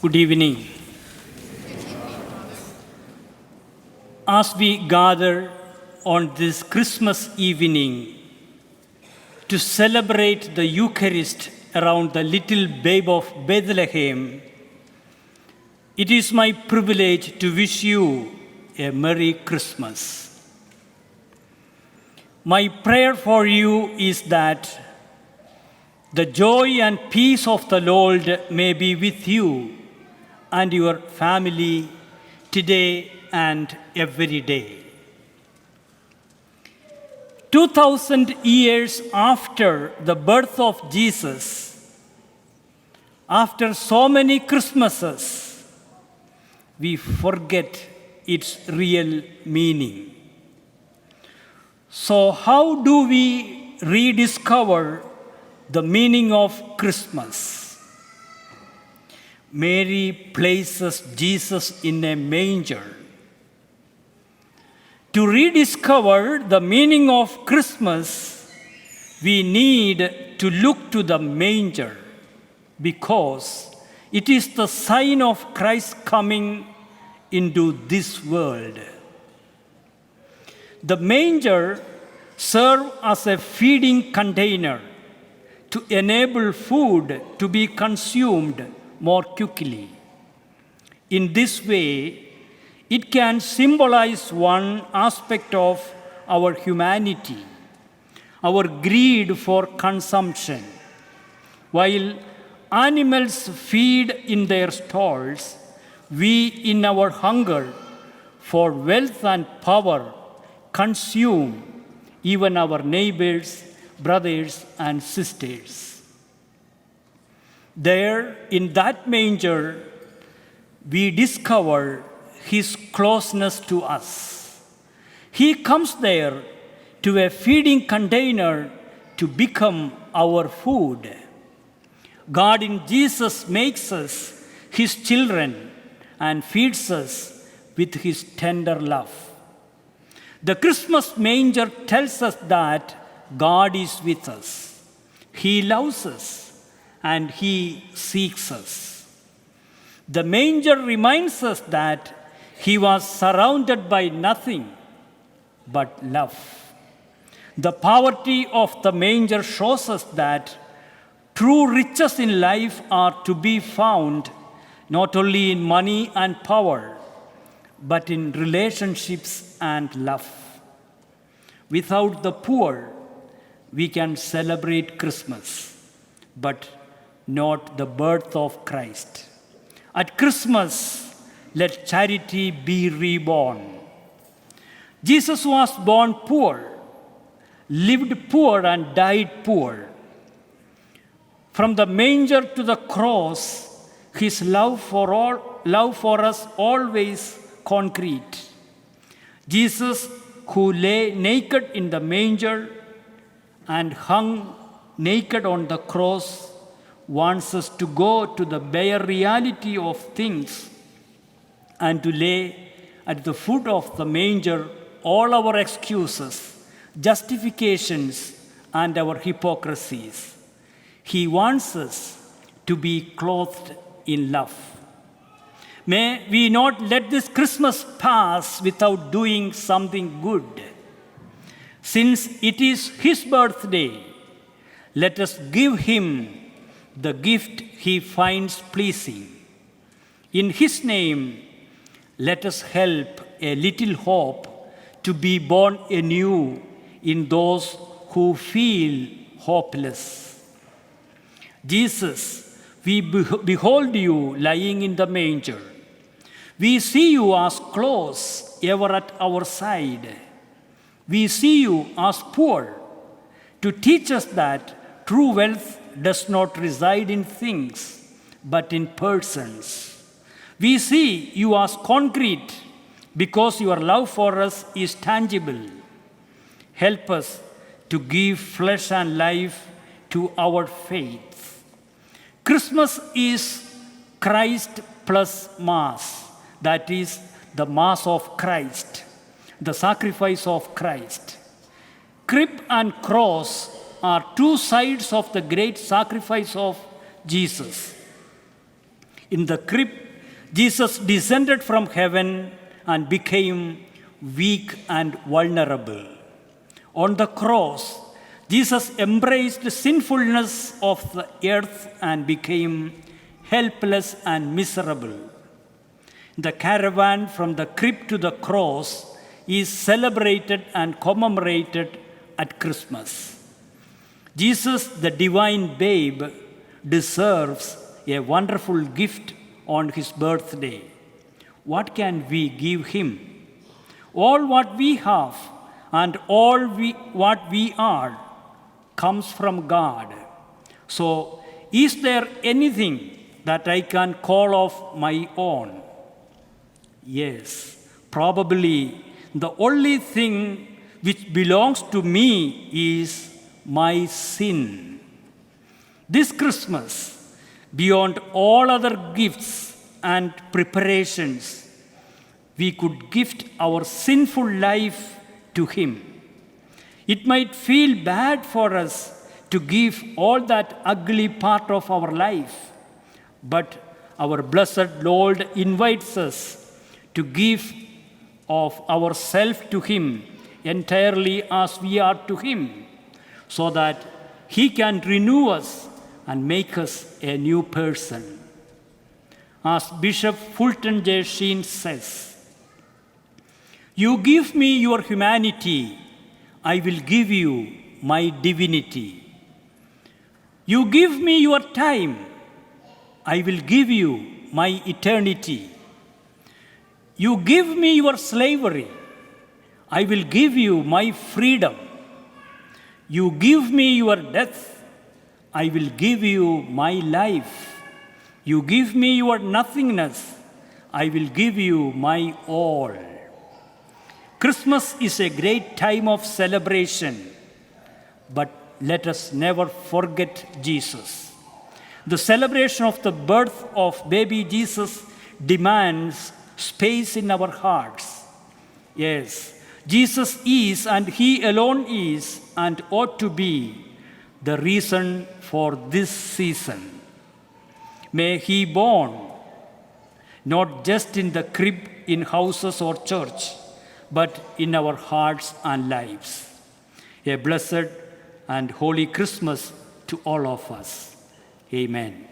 Good evening. As we gather on this Christmas evening to celebrate the Eucharist around the little babe of Bethlehem, it is my privilege to wish you a Merry Christmas. My prayer for you is that the joy and peace of the Lord may be with you and your family today and every day. 2000 years after the birth of Jesus, after so many Christmases, we forget its real meaning. So how do we rediscover the meaning of Christmas? Mary places Jesus in a manger. To rediscover the meaning of Christmas, we need to look to the manger because it is the sign of Christ coming into this world. The manger serves as a feeding container to enable food to be consumed more quickly. In this way, it can symbolize one aspect of our humanity, our greed for consumption. While animals feed in their stalls, we, in our hunger for wealth and power, consume even our neighbors, brothers, and sisters. There, in that manger, we discover His closeness to us. He comes there to a feeding container to become our food. God in Jesus makes us His children and feeds us with His tender love. The Christmas manger tells us that God is with us. He loves us and He seeks us. The manger reminds us that He was surrounded by nothing but love. The poverty of the manger shows us that true riches in life are to be found not only in money and power, but in relationships and love. Without the poor, we can celebrate Christmas, but not the birth of Christ. At Christmas, let charity be reborn. Jesus was born poor, lived poor, and died poor. From the manger to the cross, His love for us always concrete. Jesus, who lay naked in the manger and hung naked on the cross, wants us to go to the bare reality of things and to lay at the foot of the manger all our excuses, justifications, and our hypocrisies. He wants us to be clothed in love. May we not let this Christmas pass without doing something good. Since it is His birthday, let us give Him the gift He finds pleasing. In His name, let us help a little hope to be born anew in those who feel hopeless. Jesus, we behold you lying in the manger. We see you as close, ever at our side. We see you as poor, to teach us that true wealth does not reside in things, but in persons. We see you as concrete because your love for us is tangible. Help us to give flesh and life to our faith. Christmas is Christ plus Mass, that is, the Mass of Christ, the sacrifice of Christ. Crib and cross are two sides of the great sacrifice of Jesus. In the crib, Jesus descended from heaven and became weak and vulnerable. On the cross, Jesus embraced the sinfulness of the earth and became helpless and miserable. The caravan from the crib to the cross is celebrated and commemorated at Christmas. Jesus, the divine babe, deserves a wonderful gift on his birthday. What can we give him? All what we have and what we are comes from God. So, is there anything that I can call of my own? Yes, probably the only thing which belongs to me is my sin. This Christmas, beyond all other gifts and preparations, we could gift our sinful life to him. It might feel bad for us to give all that ugly part of our life, but our blessed Lord invites us to give of ourselves to him entirely as we are to him, so that he can renew us and make us a new person. As Bishop Fulton J. Sheen says, "You give me your humanity, I will give you my divinity. You give me your time, I will give you my eternity. You give me your slavery, I will give you my freedom. You give me your death, I will give you my life. You give me your nothingness, I will give you my all." Christmas is a great time of celebration, but let us never forget Jesus. The celebration of the birth of baby Jesus demands space in our hearts. Yes, Jesus is, and he alone is, and ought to be, the reason for this season. May he born, not just in the crib, in houses or church, but in our hearts and lives. A blessed and holy Christmas to all of us. Amen.